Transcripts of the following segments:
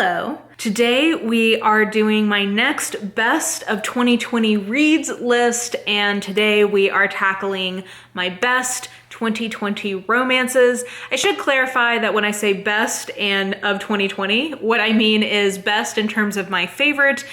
Hello. Today we are doing my next best of 2020 reads list, and today we are tackling my best 2020 romances. I should clarify that when I say best and of 2020, what I mean is best in terms of my favorite,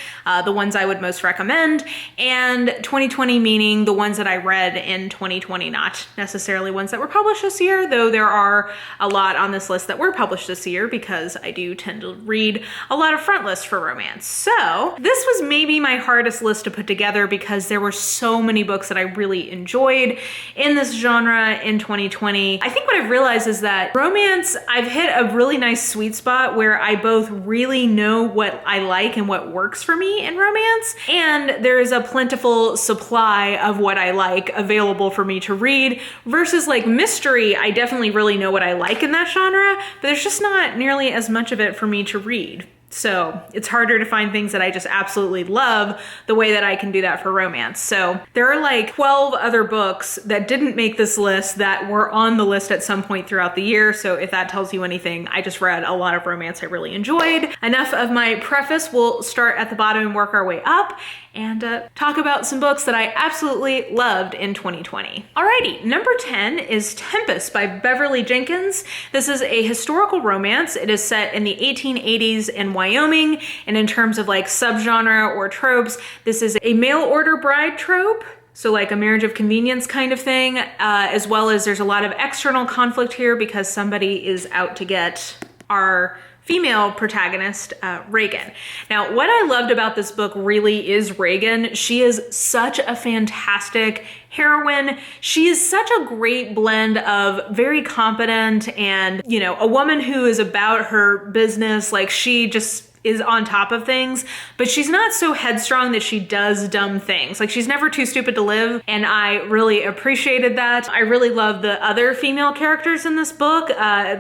the ones I would most recommend, and 2020 meaning the ones that I read in 2020, not necessarily ones that were published this year, though there are a lot on this list that were published this year because I do tend to read a lot of front lists for romance. So this was maybe my hardest list to put together because there were so many books that I really enjoyed in this genre in 2020. I think what I've realized is that romance, I've hit a really nice sweet spot where I both really know what I like and what works for me in romance, and there is a plentiful supply of what I like available for me to read, versus like mystery, I definitely really know what I like in that genre, but there's just not nearly as much of it for me to read. So it's harder to find things that I just absolutely love the way that I can do that for romance. So there are like 12 other books that didn't make this list that were on the list at some point throughout the year. So if that tells you anything, I just read a lot of romance I really enjoyed. Enough of my preface. We'll start at the bottom and work our way up and talk about some books that I absolutely loved in 2020. Alrighty, number 10 is Tempus by Beverly Jenkins. This is a historical romance. It is set in the 1880s in Wyoming, and in terms of like subgenre or tropes, this is a mail order bride trope. So like a marriage of convenience kind of thing, as well as there's a lot of external conflict here because somebody is out to get our female protagonist, Reagan. Now, what I loved about this book really is Reagan. She is such a fantastic heroine. She is such a great blend of very competent and, you know, a woman who is about her business. Like she just is on top of things, but she's not so headstrong that she does dumb things. Like she's never too stupid to live, and I really appreciated that. I really love the other female characters in this book,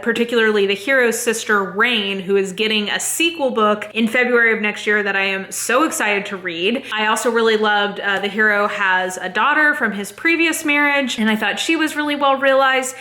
particularly the hero's sister, Rain, who is getting a sequel book in February of next year that I am so excited to read. I also really loved the hero has a daughter from his previous marriage, and I thought she was really well realized.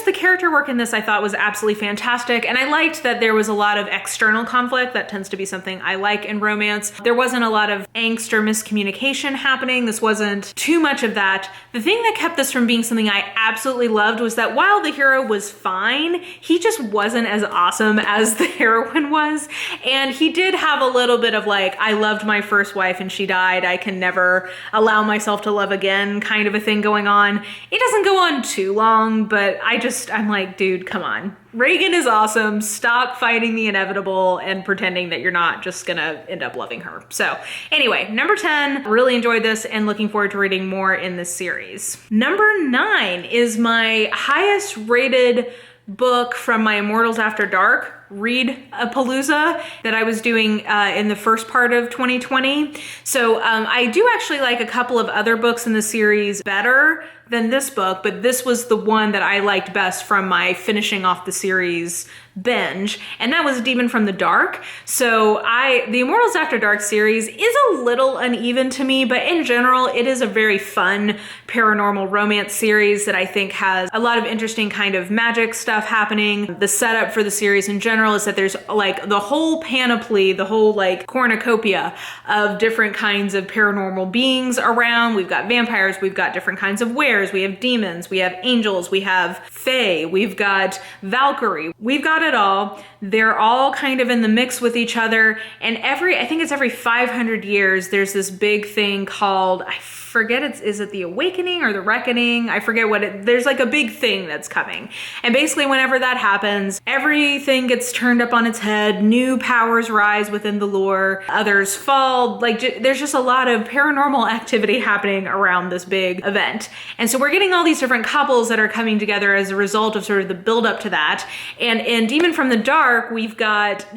The character work in this I thought was absolutely fantastic, and I liked that there was a lot of external conflict that tends to be something I like in romance. There wasn't a lot of angst or miscommunication happening. This wasn't too much of that. The thing that kept this from being something I absolutely loved was that while the hero was fine, he just wasn't as awesome as the heroine was. And he did have a little bit of like, I loved my first wife and she died, I can never allow myself to love again kind of a thing going on. It doesn't go on too long, but I'm like, dude, come on. Reagan is awesome. Stop fighting the inevitable and pretending that you're not just gonna end up loving her. So anyway, number 10, really enjoyed this and looking forward to reading more in this series. Number 9 is my highest rated book from my Immortals After Dark read-a-palooza that I was doing in the first part of 2020. So I do actually like a couple of other books in the series better than this book, but this was the one that I liked best from my finishing off the series binge, and that was Demon from the Dark. So the Immortals After Dark series is a little uneven to me, but in general, it is a very fun paranormal romance series that I think has a lot of interesting kind of magic stuff happening. The setup for the series in general is that there's like the whole panoply, the whole like cornucopia of different kinds of paranormal beings around. We've got vampires, we've got different kinds of wares, we have demons, we have angels, we have fae, we've got Valkyrie, we've got it all. They're all kind of in the mix with each other, and I think it's every 500 years there's this big thing called, I forget, is it the Awakening or the Reckoning? I forget there's like a big thing that's coming. And basically whenever that happens, everything gets turned up on its head, new powers rise within the lore, others fall, like there's just a lot of paranormal activity happening around this big event. And so we're getting all these different couples that are coming together as a result of sort of the build up to that. And in Demon from the Dark, we've got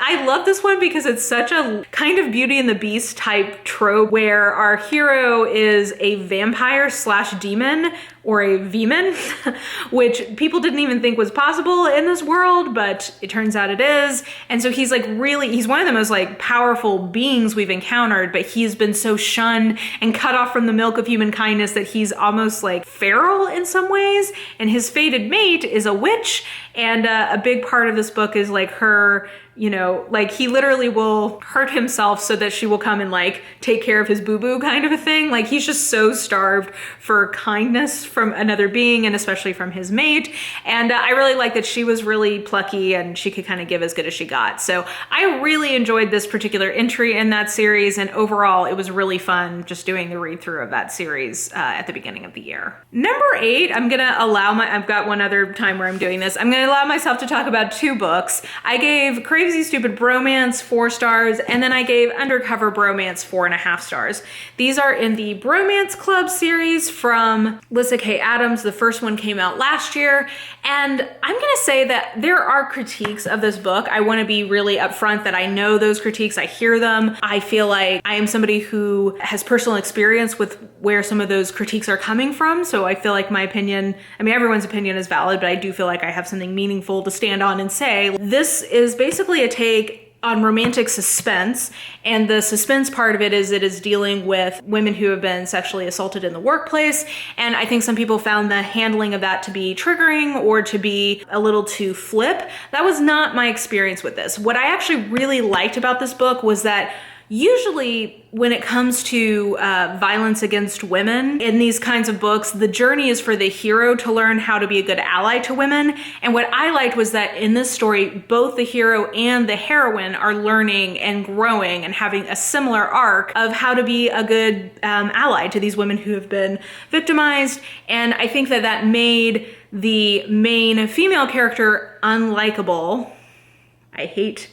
I love this one because it's such a kind of Beauty and the Beast type trope where our hero is a vampire slash demon or a V-man, which people didn't even think was possible in this world, but it turns out it is. And so he's like he's one of the most like powerful beings we've encountered, but he's been so shunned and cut off from the milk of human kindness that he's almost like feral in some ways. And his fated mate is a witch. And a big part of this book is like her, you know, like he literally will hurt himself so that she will come and like take care of his boo-boo kind of a thing. Like he's just so starved for kindness from another being, and especially from his mate. And I really like that she was really plucky and she could kind of give as good as she got. So I really enjoyed this particular entry in that series, and overall it was really fun just doing the read through of that series at the beginning of the year. Number 8, I've got one other time where I'm doing this. I'm gonna allow myself to talk about 2 books. I gave Crazy Stupid Bromance 4 stars, and then I gave Undercover Bromance 4.5 stars. These are in the Bromance Club series from Lyssa Kay Adams. The first one came out last year, and I'm gonna say that there are critiques of this book. I wanna be really upfront that I know those critiques, I hear them. I feel like I am somebody who has personal experience with where some of those critiques are coming from, so I feel like my opinion, I mean, everyone's opinion is valid, but I do feel like I have something meaningful to stand on and say. This is basically a take on romantic suspense, and the suspense part of it is dealing with women who have been sexually assaulted in the workplace, and I think some people found the handling of that to be triggering or to be a little too flip. That was not my experience with this. What I actually really liked about this book was that usually when it comes to violence against women in these kinds of books, the journey is for the hero to learn how to be a good ally to women. And what I liked was that in this story, both the hero and the heroine are learning and growing and having a similar arc of how to be a good ally to these women who have been victimized. And I think that that made the main female character unlikable. I hate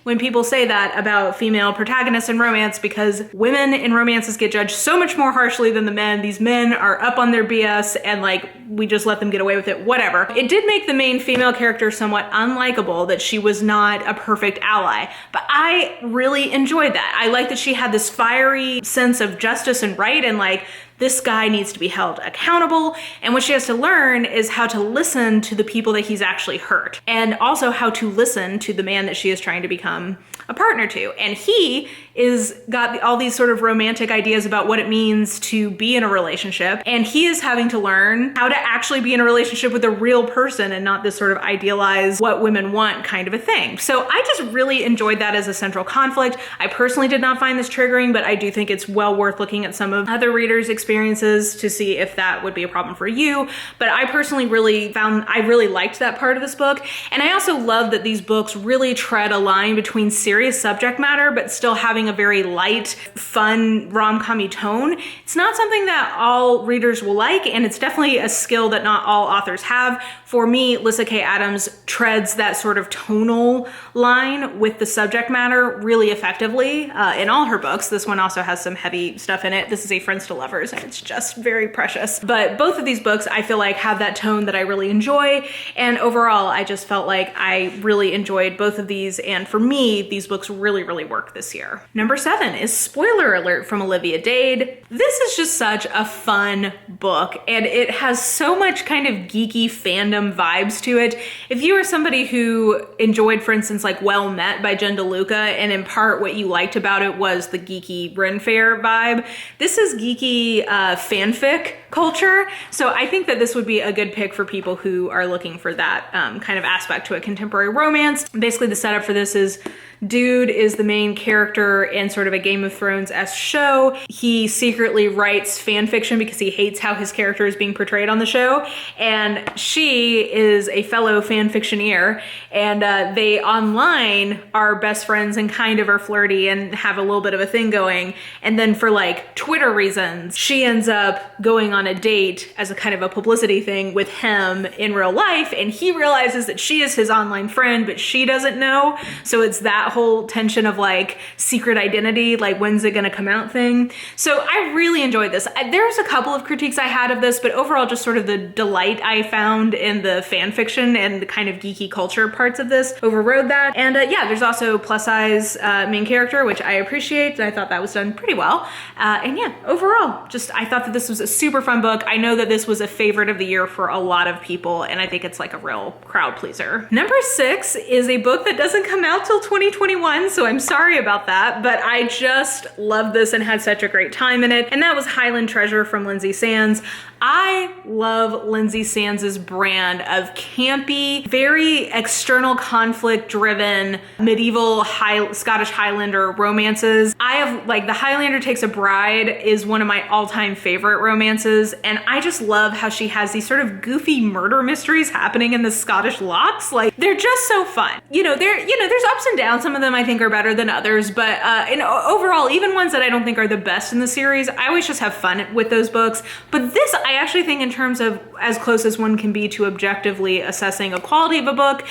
when people say that about female protagonists in romance, because women in romances get judged so much more harshly than the men. These men are up on their BS and like we just let them get away with it, whatever. It did make the main female character somewhat unlikable, that she was not a perfect ally, but I really enjoyed that. I like that she had this fiery sense of justice and right, and like this guy needs to be held accountable. And what she has to learn is how to listen to the people that he's actually hurt, and also how to listen to the man that she is trying to become a partner to. And he is got all these sort of romantic ideas about what it means to be in a relationship. And he is having to learn how to actually be in a relationship with a real person and not this sort of idealized what women want kind of a thing. So I just really enjoyed that as a central conflict. I personally did not find this triggering, but I do think it's well worth looking at some of other readers' experiences to see if that would be a problem for you. But I personally I really liked that part of this book. And I also love that these books really tread a line between serious subject matter, but still having a very light, fun, rom-com-y tone. It's not something that all readers will like, and it's definitely a skill that not all authors have. For me, Lyssa Kay Adams treads that sort of tonal line with the subject matter really effectively in all her books. This one also has some heavy stuff in it. This is a Friends to Lovers, and it's just very precious. But both of these books, I feel like, have that tone that I really enjoy, and overall, I just felt like I really enjoyed both of these, and for me, these books really, really work this year. Number 7 is Spoiler Alert from Olivia Dade. This is just such a fun book, and it has so much kind of geeky fandom vibes to it. If you are somebody who enjoyed, for instance, like Well Met by Jen DeLuca, and in part what you liked about it was the geeky Ren Fair vibe, this is geeky fanfic culture. So I think that this would be a good pick for people who are looking for that kind of aspect to a contemporary romance. Basically, the setup for this is dude is the main character in sort of a Game of Thrones-esque show. He secretly writes fan fiction because he hates how his character is being portrayed on the show. And she is a fellow fan fictioneer, and they online are best friends and kind of are flirty and have a little bit of a thing going. And then for like Twitter reasons, she ends up going on a date as a kind of a publicity thing with him in real life. And he realizes that she is his online friend, but she doesn't know. So it's that whole tension of like secret identity, like when's it gonna come out thing. So I really enjoyed this. There's a couple of critiques I had of this, but overall just sort of the delight I found in the fan fiction and the kind of geeky culture parts of this overrode that. And yeah, there's also plus size main character, which I appreciate, and I thought that was done pretty well. And yeah, overall, just I thought that this was a super fun book. I know that this was a favorite of the year for a lot of people, and I think it's like a real crowd pleaser. Number 6 is a book that doesn't come out till 2021, so I'm sorry about that, but I just loved this and had such a great time in it, and that was Highland Treasure from Lindsay Sands. I love Lindsay Sands's brand of campy, very external conflict driven medieval Scottish Highlander romances. I have like The Highlander Takes a Bride is one of my all-time favorite romances, and I just love how she has these sort of goofy murder mysteries happening in the Scottish lochs. Like, they're just so fun. There's ups and downs. Some of them I think are better than others, but overall, even ones that I don't think are the best in the series, I always just have fun with those books. But this, I actually think, in terms of as close as one can be to objectively assessing a quality of a book,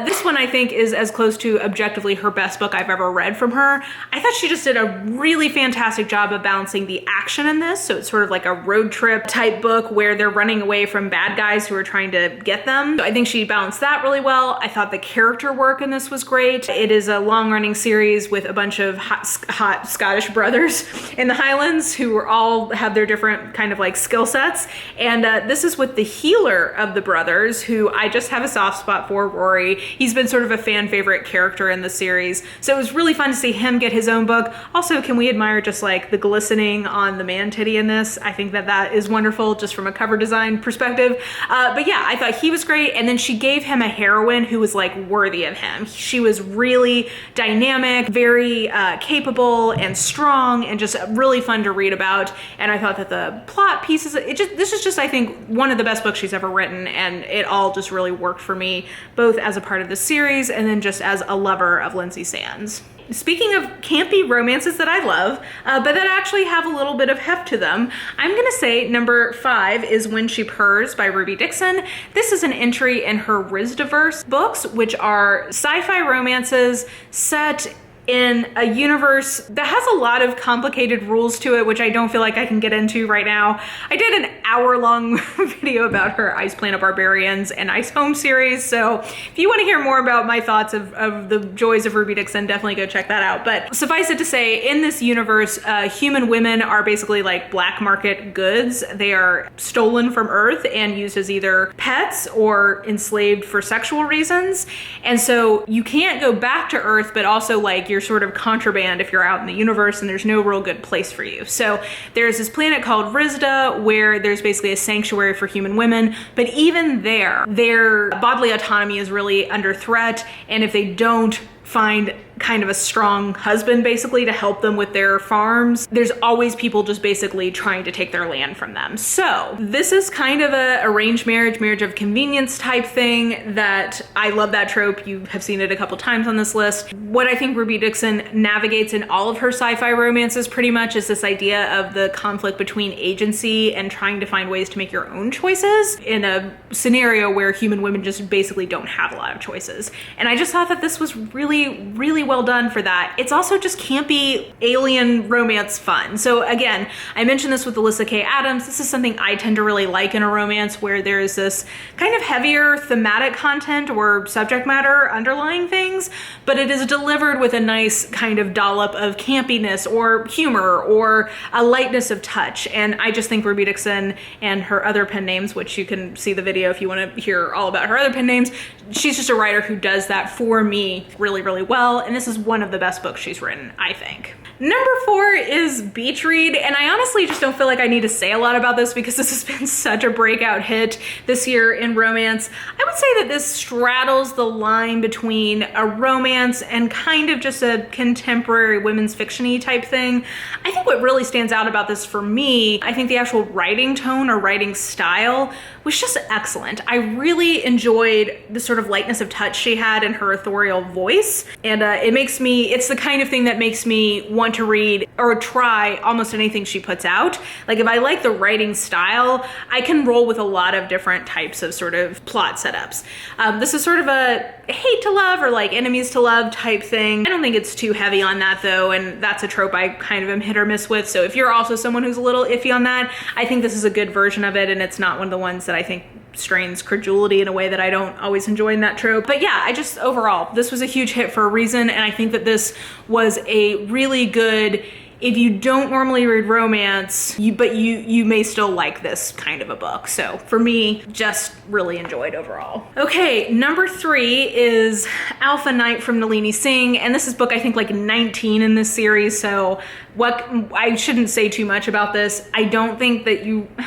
this one I think is as close to objectively her best book I've ever read from her. I thought she just did a really fantastic job of balancing the action in this. So it's sort of like a road trip type book where they're running away from bad guys who are trying to get them. So I think she balanced that really well. I thought the character work in this was great. It is a long running series with a bunch of hot Scottish brothers in the Highlands who all have their different kind of like skill sets. And this is with the healer of the brothers, who I just have a soft spot for, Rory. He's been sort of a fan favorite character in the series. So it was really fun to see him get his own book. Also, can we admire just like the glistening on the man titty in this? I think that that is wonderful just from a cover design perspective. But yeah, I thought he was great. And then she gave him a heroine who was like worthy of him. She was really dynamic, very capable and strong, and just really fun to read about. And I thought that the plot pieces, this is just, I think, one of the best books she's ever written, and it all just really worked for me, both as a part of the series and then just as a lover of Lindsay Sands. Speaking of campy romances that I love, but that actually have a little bit of heft to them, I'm gonna say number 5 is When She Purrs by Ruby Dixon. This is an entry in her Rizdiverse books, which are sci-fi romances set in a universe that has a lot of complicated rules to it, which I don't feel like I can get into right now. I did an hour-long video about her Ice Planet Barbarians and Ice Home series, so if you want to hear more about my thoughts of the joys of Ruby Dixon, definitely go check that out. But suffice it to say, in this universe, human women are basically like black market goods. They are stolen from Earth and used as either pets or enslaved for sexual reasons. And so you can't go back to Earth, but also like you're sort of contraband if you're out in the universe and there's no real good place for you. So there's this planet called Rizda where there's basically a sanctuary for human women, but even there, their bodily autonomy is really under threat, and if they don't find kind of a strong husband basically to help them with their farms, there's always people just basically trying to take their land from them. So this is kind of a arranged marriage of convenience type thing that I love that trope. You have seen it a couple times on this list. What I think Ruby Dixon navigates in all of her sci-fi romances pretty much is this idea of the conflict between agency and trying to find ways to make your own choices in a scenario where human women just basically don't have a lot of choices. And I just thought that this was really well done for that. It's also just campy alien romance fun. So again, I mentioned this with Alyssa K. Adams. This is something I tend to really like in a romance where there is this kind of heavier thematic content or subject matter underlying things, but it is delivered with a nice kind of dollop of campiness or humor or a lightness of touch. And I just think Ruby Dixon and her other pen names, which you can see the video if you want to hear all about her other pen names, she's just a writer who does that for me really well, and this is one of the best books she's written, I think. Number 4 is Beach Read, and I honestly just don't feel like I need to say a lot about this because this has been such a breakout hit this year in romance. I would say that this straddles the line between a romance and kind of just a contemporary women's fiction-y type thing. I think what really stands out about this for me, I think the actual writing tone or writing style was just excellent. I really enjoyed the sort of lightness of touch she had in her authorial voice, and it's the kind of thing that makes me want to read or try almost anything she puts out. Like if I like the writing style, I can roll with a lot of different types of sort of plot setups. This is sort of a hate to love or like enemies to love type thing. I don't think it's too heavy on that though, and that's a trope I kind of am hit or miss with. So if you're also someone who's a little iffy on that, I think this is a good version of it, and it's not one of the ones that I think strains credulity in a way that I don't always enjoy in that trope. But yeah, overall, this was a huge hit for a reason, and I think that this was a really good if you don't normally read romance, but you may still like this kind of a book. So for me, just really enjoyed overall. Okay, number 3 is Alpha Night from Nalini Singh, and this is book I think like 19 in this series, so I shouldn't say too much about this. I don't think that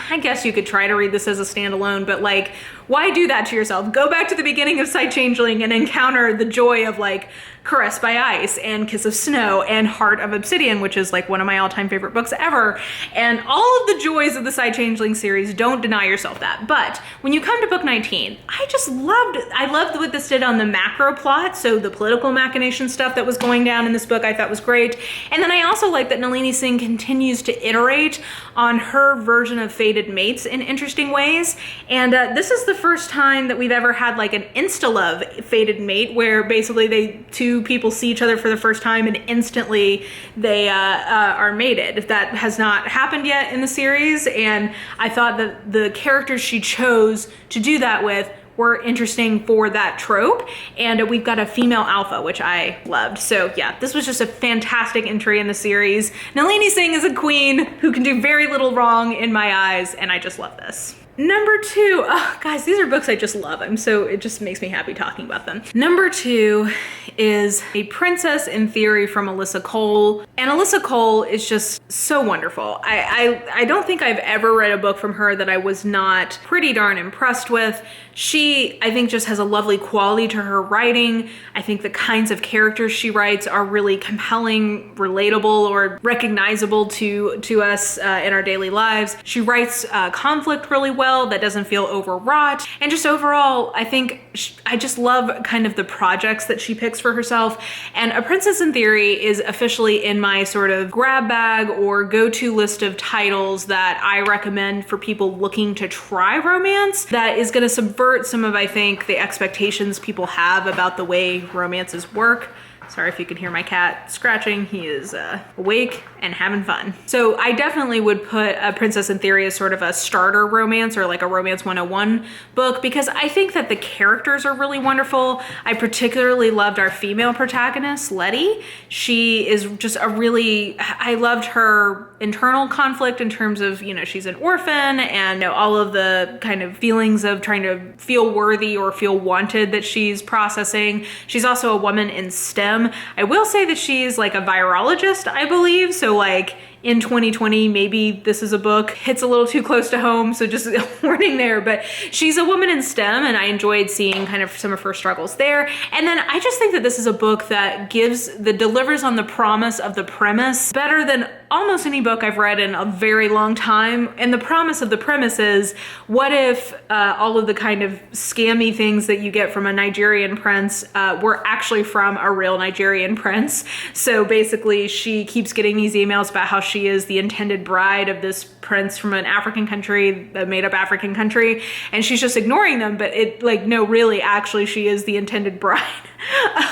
I guess you could try to read this as a standalone, but like, why do that to yourself? Go back to the beginning of Sight Changeling and encounter the joy of like Caressed by Ice and Kiss of Snow and Heart of Obsidian, which is like one of my all-time favorite books ever. And all of the joys of the Sight Changeling series, don't deny yourself that. But when you come to book 19, I loved what this did on the macro plot. So the political machination stuff that was going down in this book, I thought was great. And then I also like that Nalini Singh continues to iterate on her version of fated mates in interesting ways. And this is the first time that we've ever had like an insta-love fated mate, where basically two people see each other for the first time and instantly they are mated. That has not happened yet in the series, and I thought that the characters she chose to do that with were interesting for that trope. And we've got a female alpha, which I loved. So yeah, this was just a fantastic entry in the series. Nalini Singh is a queen who can do very little wrong in my eyes, and I just love this. Number 2, oh, guys, these are books I just love. It just makes me happy talking about them. Number 2 is A Princess in Theory from Alyssa Cole. And Alyssa Cole is just so wonderful. I don't think I've ever read a book from her that I was not pretty darn impressed with. She, I think, just has a lovely quality to her writing. I think the kinds of characters she writes are really compelling, relatable, or recognizable to us in our daily lives. She writes conflict really well that doesn't feel overwrought. And just overall, I think I just love kind of the projects that she picks for herself. And A Princess in Theory is officially in my sort of grab bag or go-to list of titles that I recommend for people looking to try romance, that is going to subvert some of, I think, the expectations people have about the way romances work. Sorry if you can hear my cat scratching. He is awake and having fun. So I definitely would put A Princess in Theory as sort of a starter romance, or like a Romance 101 book, because I think that the characters are really wonderful. I particularly loved our female protagonist, Letty. She is just I loved her internal conflict in terms of, she's an orphan, and all of the kind of feelings of trying to feel worthy or feel wanted that she's processing. She's also a woman in STEM. I will say that she's like a virologist, I believe. So like in 2020, maybe this is a book hits a little too close to home, so just a warning there. But she's a woman in STEM, and I enjoyed seeing kind of some of her struggles there. And then I just think that this is a book that delivers on the promise of the premise better than almost any book I've read in a very long time. And the promise of the premise is, what if all of the kind of scammy things that you get from a Nigerian prince were actually from a real Nigerian prince? So basically, she keeps getting these emails about how she is the intended bride of this prince from an African country, a made-up African country, and she's just ignoring them. But really, actually, she is the intended bride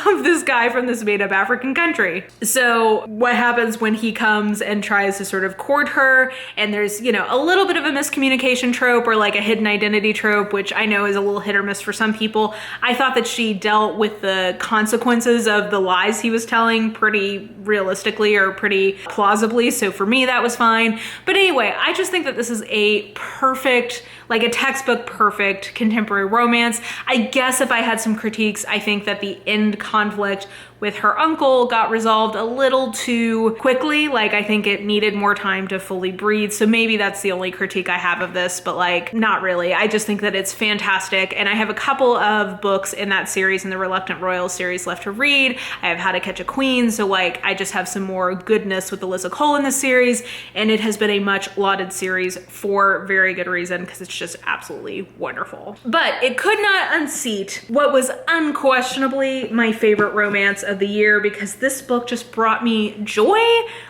of this guy from this made-up African country. So what happens when he comes and tries to sort of court her, and there's, a little bit of a miscommunication trope, or like a hidden identity trope, which I know is a little hit or miss for some people. I thought that she dealt with the consequences of the lies he was telling pretty realistically, or pretty plausibly. So for me, that was fine. But anyway, I just think that this is a perfect, like a textbook perfect contemporary romance. I guess if I had some critiques, I think that the end conflict with her uncle got resolved a little too quickly. Like, I think it needed more time to fully breathe. So maybe that's the only critique I have of this, but like, not really. I just think that it's fantastic. And I have a couple of books in that series, in the Reluctant Royals series, left to read. I have How to Catch a Queen. So like, I just have some more goodness with Alyssa Cole in this series. And it has been a much lauded series for very good reason, because it's just absolutely wonderful. But it could not unseat what was unquestionably my favorite romance of the year, because this book just brought me joy.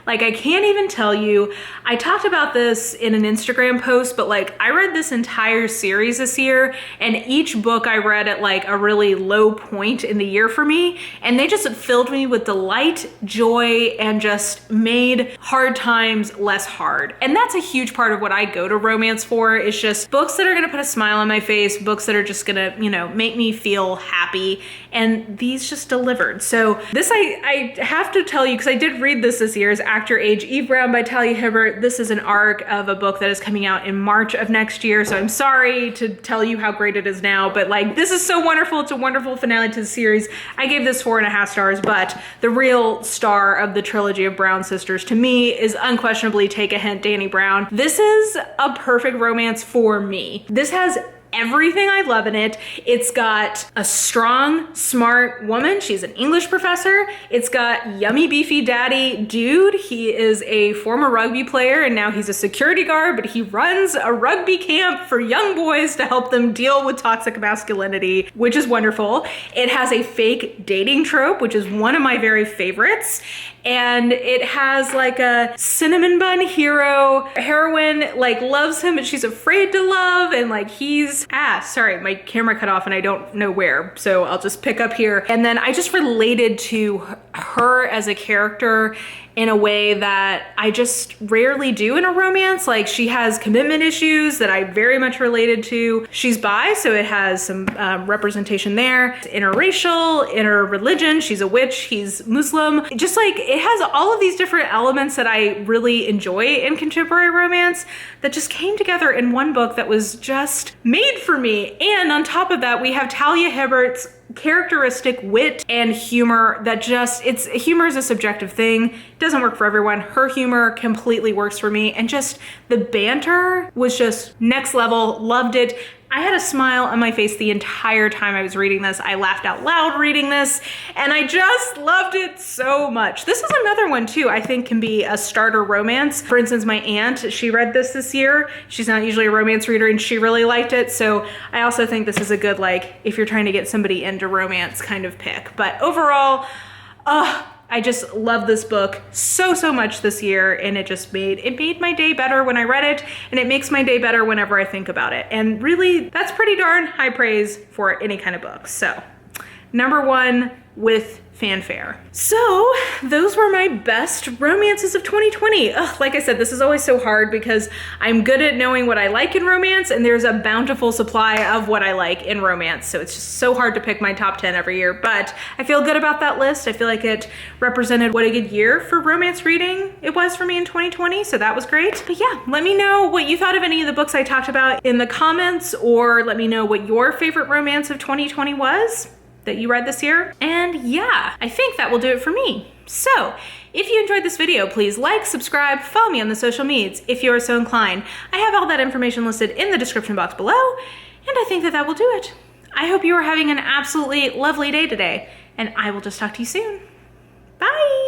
Like, I can't even tell you. I talked about this in an Instagram post, but like, I read this entire series this year, and each book I read at like a really low point in the year for me, and they just filled me with delight, joy, and just made hard times less hard. And that's a huge part of what I go to romance for, is just books that are gonna put a smile on my face, books that are just gonna, make me feel happy. And these just delivered. So So this I have to tell you, because I did read this year, is Act Your Age, Eve Brown by Talia Hibbert. This is an arc of a book that is coming out in March of next year. So I'm sorry to tell you how great it is now, but like, this is so wonderful. It's a wonderful finale to the series. I gave this 4.5 stars, but the real star of the trilogy of Brown sisters to me is unquestionably, take a hint, Dani Brown. This is a perfect romance for me. This has everything I love in it. It's got a strong, smart woman. She's an English professor. It's got yummy, beefy daddy dude. He is a former rugby player and now he's a security guard, but he runs a rugby camp for young boys to help them deal with toxic masculinity, which is wonderful. It has a fake dating trope, which is one of my very favorites. And it has like a cinnamon bun heroine like loves him, but she's afraid to love, and like sorry, my camera cut off and I don't know where, so I'll just pick up here. And then I just related to her as a character in a way that I just rarely do in a romance. Like, she has commitment issues that I very much related to. She's bi, so it has some representation there. It's interracial, interreligion. She's a witch, he's Muslim. Just like, it has all of these different elements that I really enjoy in contemporary romance that just came together in one book that was just made for me. And on top of that, we have Talia Hibbert's characteristic wit and humor that just, humor is a subjective thing. It doesn't work for everyone. Her humor completely works for me. And just the banter was just next level. Loved it. I had a smile on my face the entire time I was reading this. I laughed out loud reading this, and I just loved it so much. This is another one too, I think can be a starter romance. For instance, my aunt, she read this year. She's not usually a romance reader and she really liked it. So I also think this is a good, like, if you're trying to get somebody into romance kind of pick. But overall, I just love this book so much this year, and it made my day better when I read it, and it makes my day better whenever I think about it. And really, that's pretty darn high praise for any kind of book. So, number 1 with fanfare. So those were my best romances of 2020. Like I said, this is always so hard because I'm good at knowing what I like in romance, and there's a bountiful supply of what I like in romance. So it's just so hard to pick my top 10 every year, but I feel good about that list. I feel like it represented what a good year for romance reading it was for me in 2020. So that was great. But yeah, let me know what you thought of any of the books I talked about in the comments, or let me know what your favorite romance of 2020 was that you read this year. And yeah, I think that will do it for me. So if you enjoyed this video, please like, subscribe, follow me on the social medias if you are so inclined. I have all that information listed in the description box below, and I think that will do it. I hope you are having an absolutely lovely day today, and I will just talk to you soon. Bye.